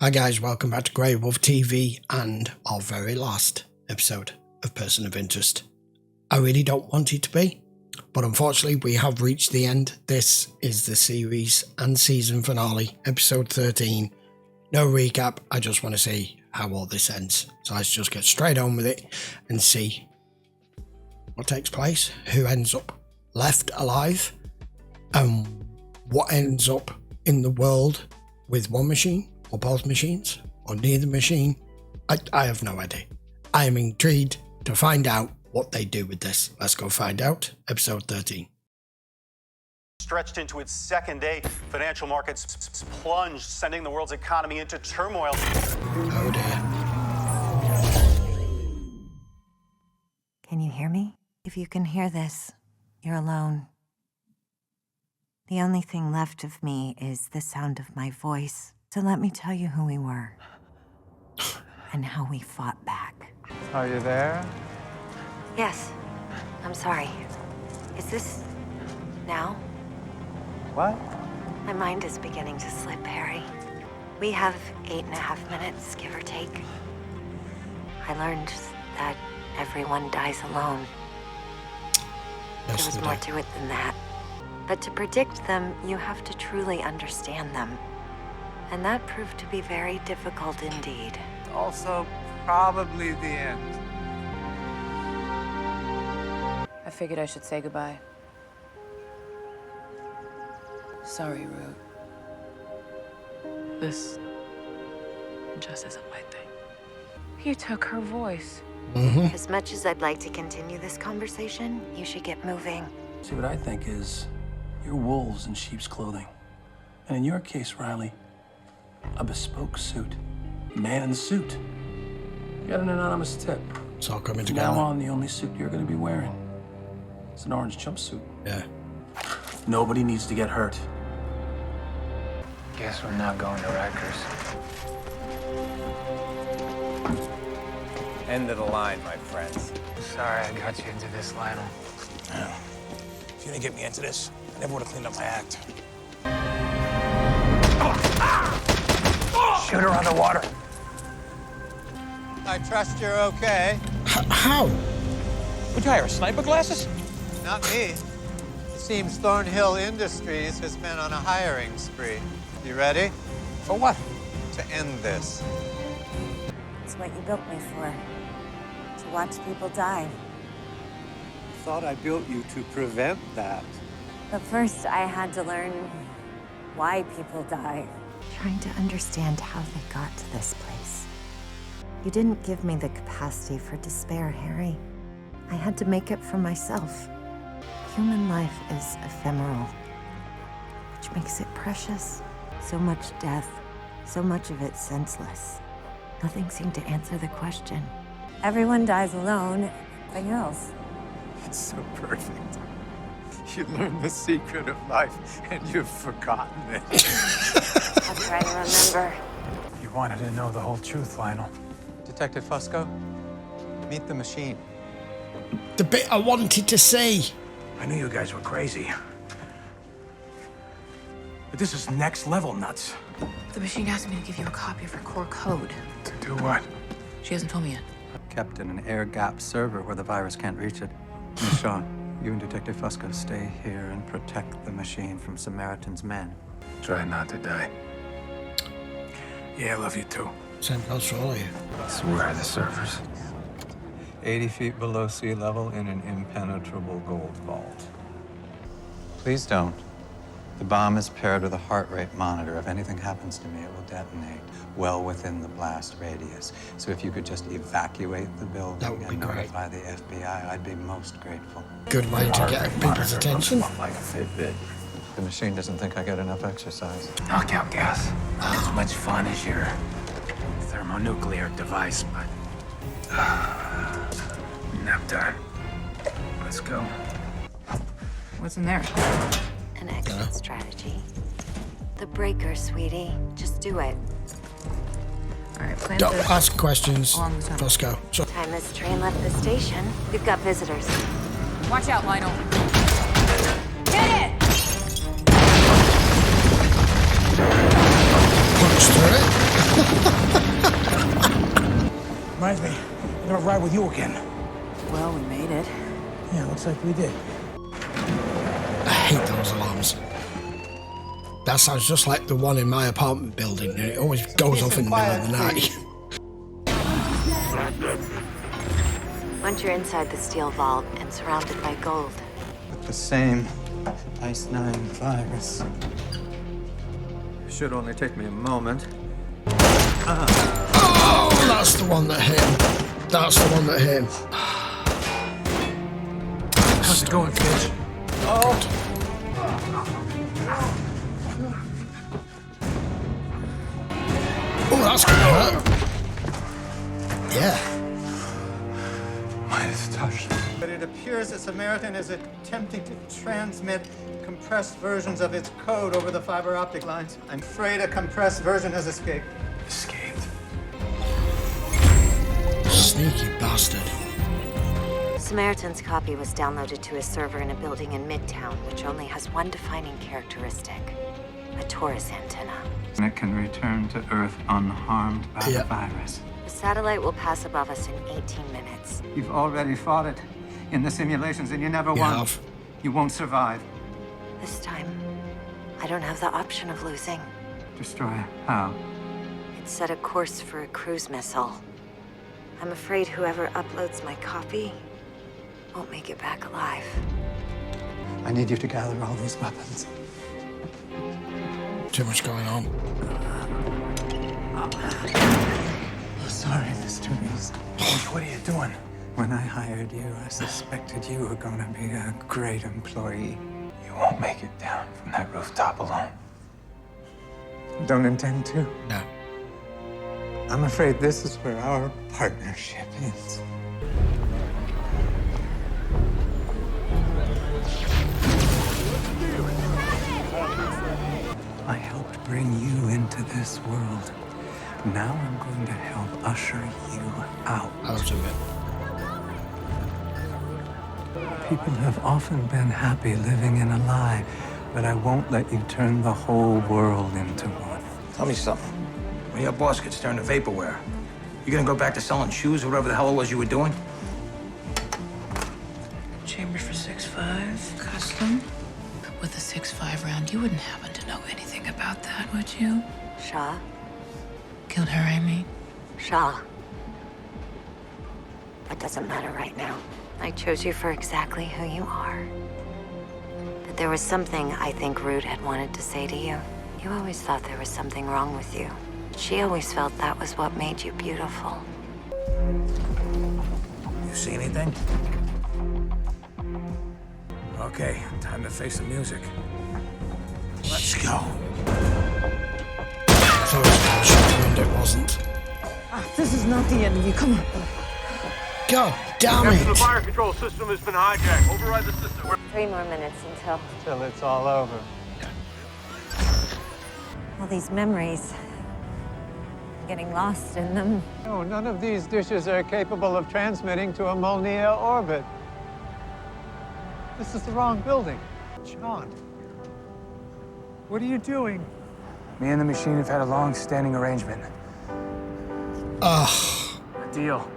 Hi guys, welcome back to GreyWolf TV and our very last episode of Person of Interest. I really don't want it to be, but unfortunately we have reached the end. This is the series and season finale, episode 13. No recap, I just want to see how all this ends. So let's just get straight on with it and see what takes place, who ends up left alive, and what ends up in the world with one machine, or both machines, or neither machine. I have no idea. I am intrigued to find out what they do with this. Let's go find out. Episode 13. Stretched into its second day, financial markets plunged, sending the world's economy into turmoil. Oh dear. Can you hear me? If you can hear this, you're alone. The only thing left of me is the sound of my voice. So let me tell you who we were and how we fought back. Are you there? Yes, I'm sorry. Is this now? What? My mind is beginning to slip, Harry. We have 8.5 minutes, give or take. I learned that everyone dies alone. There was more to it than that. But to predict them, you have to truly understand them. And that proved to be very difficult indeed. Also, probably the end. I figured I should say goodbye. Sorry, Rue. This just isn't my thing. You took her voice. As much as I'd like to continue this conversation, you should get moving. See, what I think is, you're wolves in sheep's clothing. And in your case, Riley, a bespoke suit. Man in the suit. You got an anonymous tip. It's all coming From together. now on, the only suit you're going to be wearing is an orange jumpsuit. Yeah. Nobody needs to get hurt. Guess we're not going to Rikers. End of the line, my friends. Sorry I got you into this, Lionel. Yeah. If you didn't get me into this, I never would have cleaned up my act. Shoot her underwater. I trust you're okay. How? Would you hire sniper glasses? Not me. It seems Thornhill Industries has been on a hiring spree. You ready? For what? To end this. It's what you built me for. To watch people die. Thought I built you to prevent that. But first, I had to learn why people die. Trying to understand how they got to this place. You didn't give me the capacity for despair, Harry. I had to make it for myself. Human life is ephemeral, which makes it precious. So much death, so much of it senseless. Nothing seemed to answer the question. Everyone dies alone. Anything else? It's so perfect. You learned the secret of life, and you've forgotten it. I'll try to remember. You wanted to know the whole truth, Lionel. Detective Fusco, meet the machine. The bit I wanted to see. I knew you guys were crazy. But this is next level nuts. The machine asked me to give you a copy of her core code. To do what? She hasn't told me yet. Kept in an air-gapped server where the virus can't reach it. Miss Shaw, you and Detective Fusco stay here and protect the machine from Samaritan's men. Try not to die. Yeah, I love you too. Same goes for all of you. So where are the servers? 80 feet below sea level in an impenetrable gold vault. Please don't. The bomb is paired with a heart rate monitor. If anything happens to me, it will detonate well within the blast radius. So if you could just evacuate the building That would be and great. notify the FBI, I'd be most grateful. Good way to get people's attention. Like a Fitbit. The machine doesn't think I get enough exercise. Knockout gas. As much fun as your thermonuclear device, but... nap time. Let's go. What's in there? An exit strategy. The breaker, sweetie. Just do it. All right, plan Don't this. ask questions. Along the tunnel. Let's go. So, Time this train left the station. We've got visitors. Watch out, Lionel. Get it! punch through it. Reminds me, I'm gonna ride with you again. Well, we made it. Yeah, looks like we did. I hate those alarms. That sounds just like the one in my apartment building, and it always goes off in the middle of the night. Once you're inside the steel vault and surrounded by gold, With the same Ice 9 virus. Should only take me a moment. Oh, that's the one that hit him. That's the one that hit him. How's it going, Finch? Oh. Oh, that's gonna hurt. Yeah. Midas touch. But it appears that Samaritan is attempting to transmit compressed versions of its code over the fiber optic lines. I'm afraid a compressed version has escaped. Escaped. Sneaky bastard. Samaritan's copy was downloaded to his server in a building in Midtown, which only has one defining characteristic: a torus antenna. And it can return to Earth unharmed by the virus. The satellite will pass above us in 18 minutes. You've already fought it in the simulations and you never You won. have. You won't survive. This time, I don't have the option of losing. Destroy it. How? It set a course for a cruise missile. I'm afraid whoever uploads my copy won't make it back alive. I need you to gather all these weapons. Too much going on. Oh, sorry, Mr. Reese. What are you doing? When I hired you, I suspected you were going to be a great employee. You won't make it down from that rooftop alone. Don't intend to. No. I'm afraid this is where our partnership ends. I helped bring you into this world. Now I'm going to help usher you out. Out of it. People have often been happy living in a lie, but I won't let you turn the whole world into one. Tell me something. When your boss gets turned to vaporware, you gonna go back to selling shoes or whatever the hell it was you were doing? Chamber for 6.5, custom. With a 6.5 round, you wouldn't happen to know anything about that, would you? Shaw? Killed her, I mean. Shaw. It doesn't matter right now. I chose you for exactly who you are. But there was something I think Rude had wanted to say to you. You always thought there was something wrong with you. She always felt that was what made you beautiful. You see anything? Okay, time to face the music. Let's go. So it wasn't. This is not the end of you. Come on. God damn Captain, the it! fire control system has been hijacked. Override the system. 3 more minutes until Till it's all over. all these memories, getting lost in them. No, none of these dishes are capable of transmitting to a Molniya orbit. This is the wrong building. John, what are you doing? Me and the machine have had a long-standing arrangement. Ugh. A deal.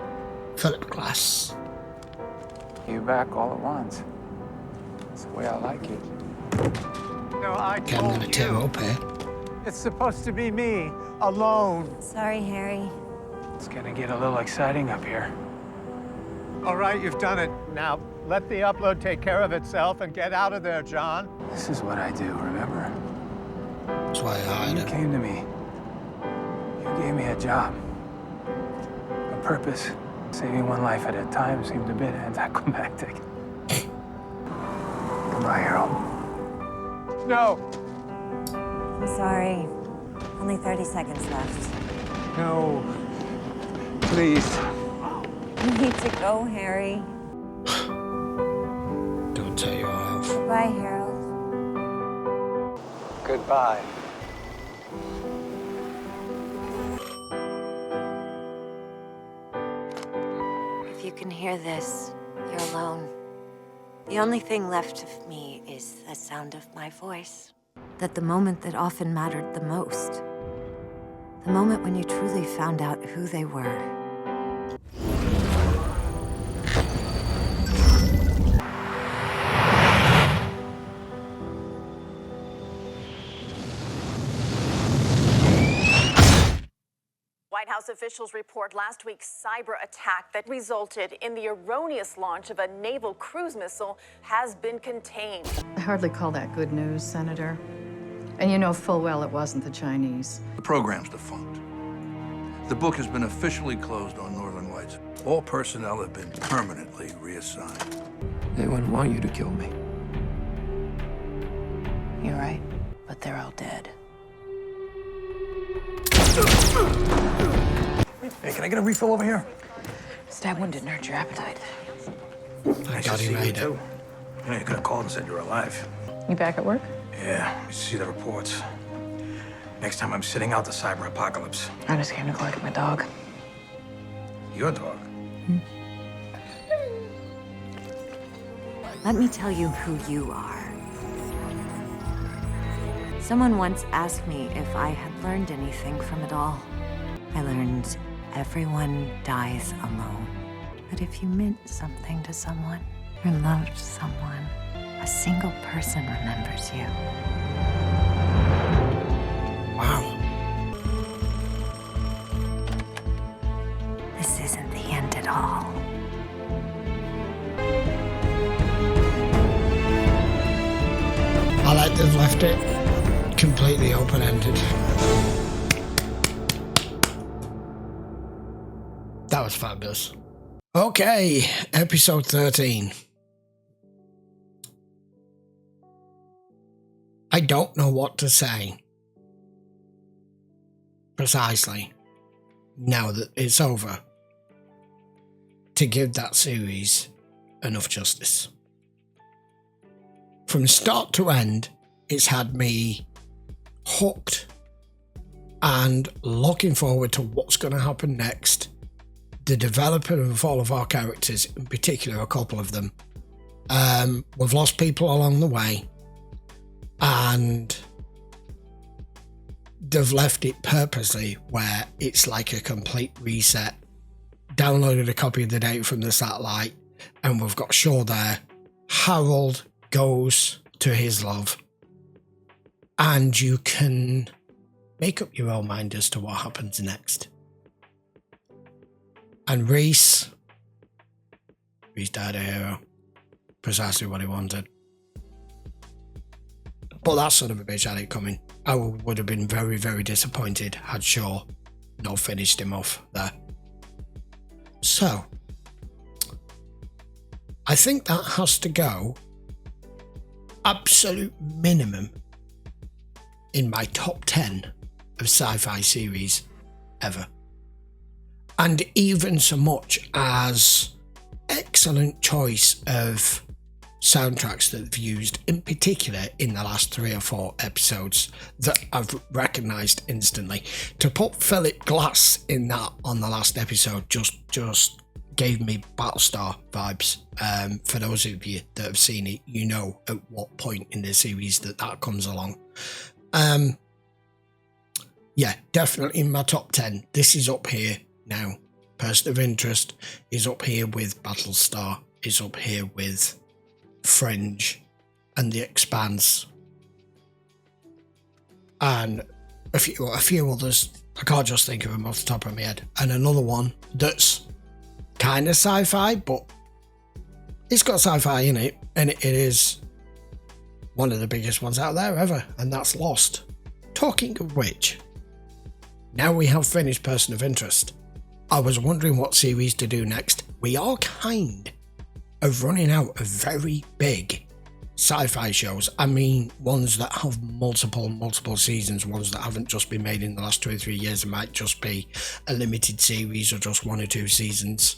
Philip Glass. You back all at once. That's the way I like it. No, I Okay, I'm told gonna tear you. up here. It's supposed to be me, alone. Sorry, Harry. It's gonna get a little exciting up here. All right, you've done it. Now, let the upload take care of itself and get out of there, John. This is what I do, remember? That's why I hired You him. came to me. You gave me a job. A purpose. Saving one life at a time seemed a bit anticlimactic. Goodbye, Harold. No, I'm sorry. Only 30 seconds left. no, please. You need to go, Harry. Don't tell you I have. Goodbye, Harold. Goodbye. If you can hear this, you're alone. The only thing left of me is the sound of my voice. That the moment that often mattered the most, The moment when you truly found out who they were. White House officials report last week's cyber attack that resulted in the erroneous launch of a naval cruise missile has been contained. I hardly call that good news, Senator. And you know full well it wasn't the Chinese. The program's defunct. The book has been officially closed on Northern Lights. All personnel have been permanently reassigned. They wouldn't want you to kill me. You're right, but they're all dead. Hey, can I get a refill over here? Stab wound didn't hurt your appetite. Thank God he made it. You know, you could have called and said you were alive. You back at work? Yeah, you see the reports. Next time I'm sitting out the cyber apocalypse. I just came to collect my dog. Your dog? Let me tell you who you are. Someone once asked me if I had learned anything from it all. I learned everyone dies alone. But if you meant something to someone or loved someone, a single person remembers you. Wow. This isn't the end at all. I like they've left it completely open-ended. That was fabulous. Okay, episode 13. I don't know what to say precisely now that it's over to give that series enough justice. From start to end, it's had me hooked and looking forward to what's going to happen next. The development of all of our characters, in particular a couple of them. We've lost people along the way, and they've left it purposely where it's like a complete reset. Downloaded a copy of the data from the satellite, and we've got Shaw there. Harold goes to his love, and you can make up your own mind as to what happens next. And Reese died a hero. Precisely what he wanted. But that son of a bitch had it coming. I would have been very, very disappointed had Shaw not finished him off there. So, I think that has to go absolute minimum in my top 10 of sci-fi series ever. And even so much as excellent choice of soundtracks that they've used, in particular in the last 3 or 4 episodes that I've recognised instantly. To put Philip Glass in that on the last episode just gave me Battlestar vibes. For those of you that have seen it, you know at what point in the series that comes along. Yeah, definitely in my top 10. This is up here now. Person of Interest is up here with Battlestar, is up here with Fringe and The Expanse, and a few others. I can't just think of them off the top of my head. And another one that's kind of sci-fi, but it's got sci-fi in it, and it is one of the biggest ones out there ever, and that's Lost. Talking of which, now we have finished Person of Interest. I was wondering what series to do next. We are kind of running out of very big sci-fi shows. I mean, ones that have multiple seasons, ones that haven't just been made in the last 2 or 3 years. It might just be a limited series or just 1 or 2 seasons.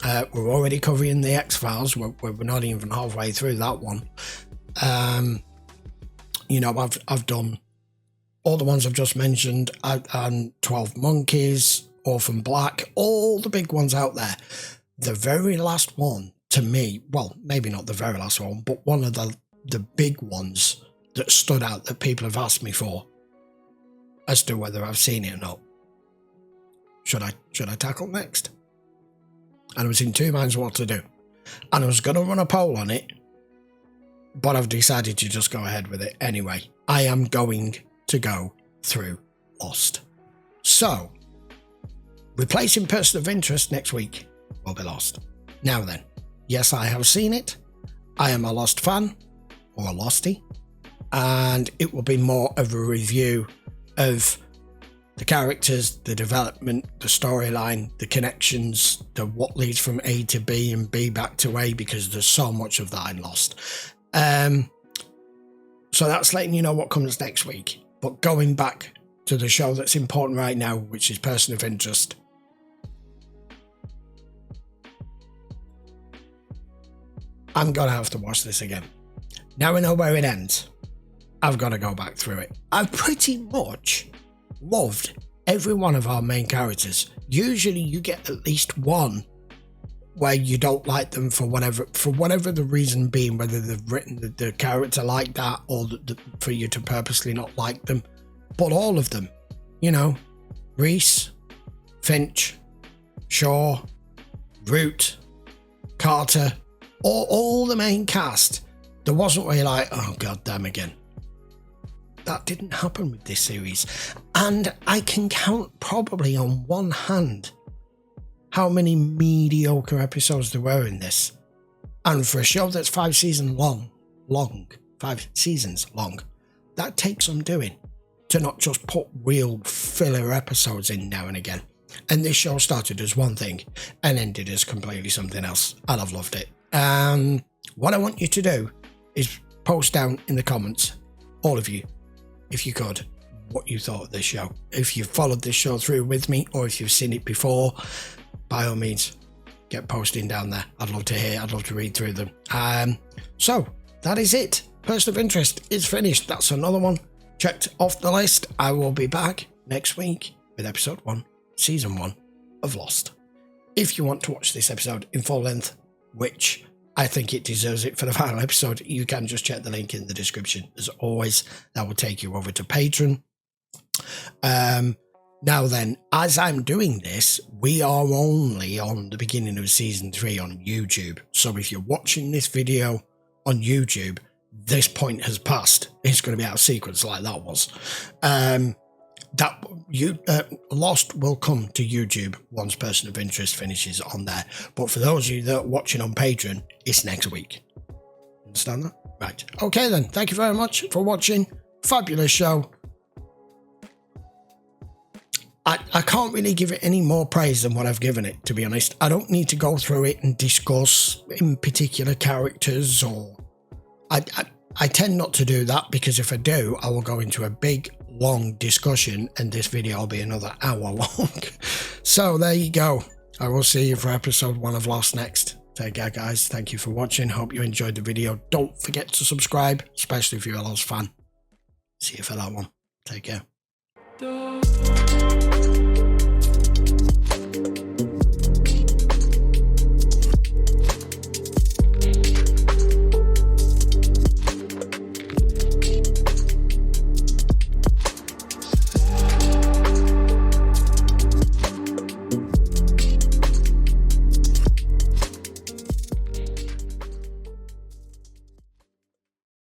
We're already covering the X-Files. We're not even halfway through that one. You know, I've done all the ones I've just mentioned, and 12 Monkeys, Orphan Black, all the big ones out there. The very last one, to me, well, maybe not the very last one, but one of the big ones that stood out that people have asked me for as to whether I've seen it or not, should I tackle next? And I was in two minds what to do. And I was going to run a poll on it, but I've decided to just go ahead with it anyway. I am going to go through Lost. So, replacing Person of Interest next week will be Lost. Now then, yes, I have seen it. I am a Lost fan, or a Lostie, and it will be more of a review of the characters, the development, the storyline, the connections, the what leads from A to B and B back to A, because there's so much of that in Lost. So that's letting you know what comes next week. But going back to the show that's important right now, which is Person of Interest. I'm going to have to watch this again. Now I know where it ends. I've got to go back through it. I've pretty much loved every one of our main characters. Usually you get at least one where you don't like them for whatever the reason being, whether they've written the character like that or for you to purposely not like them. But all of them, you know, Reese, Finch, Shaw, Root, Carter, all the main cast, there wasn't where you're like, oh god damn again. That didn't happen with this series. And I can count probably on one hand how many mediocre episodes there were in this. And for a show that's 5 seasons long, that takes some doing to not just put real filler episodes in now and again. And this show started as one thing and ended as completely something else. And I've loved it. What I want you to do is post down in the comments, all of you, if you could, what you thought of this show. If you've followed this show through with me, or if you've seen it before, by all means, get posting down there. I'd love to hear, I'd love to read through them. So that is it. Person of Interest is finished. That's another one checked off the list. I will be back next week with episode 1, season 1 of Lost. If you want to watch this episode in full length, which I think it deserves it for the final episode, you can just check the link in the description. As always, that will take you over to Patreon. Now then, as I'm doing this, we are only on the beginning of season 3 on YouTube. So if you're watching this video on YouTube, this point has passed. It's going to be out of sequence like that was. Lost will come to YouTube once Person of Interest finishes on there. But for those of you that are watching on Patreon, it's next week. Understand that? Right. Okay then. Thank you very much for watching. Fabulous show. I can't really give it any more praise than what I've given it, to be honest. I don't need to go through it and discuss in particular characters, or I tend not to do that, because if I do, I will go into a big long discussion and this video will be another hour long. So there you go. I will see you for episode 1 of Lost next. Take care guys. Thank you for watching. Hope you enjoyed the video. Don't forget to subscribe, especially if you're a Lost fan. See you for that one. Take care.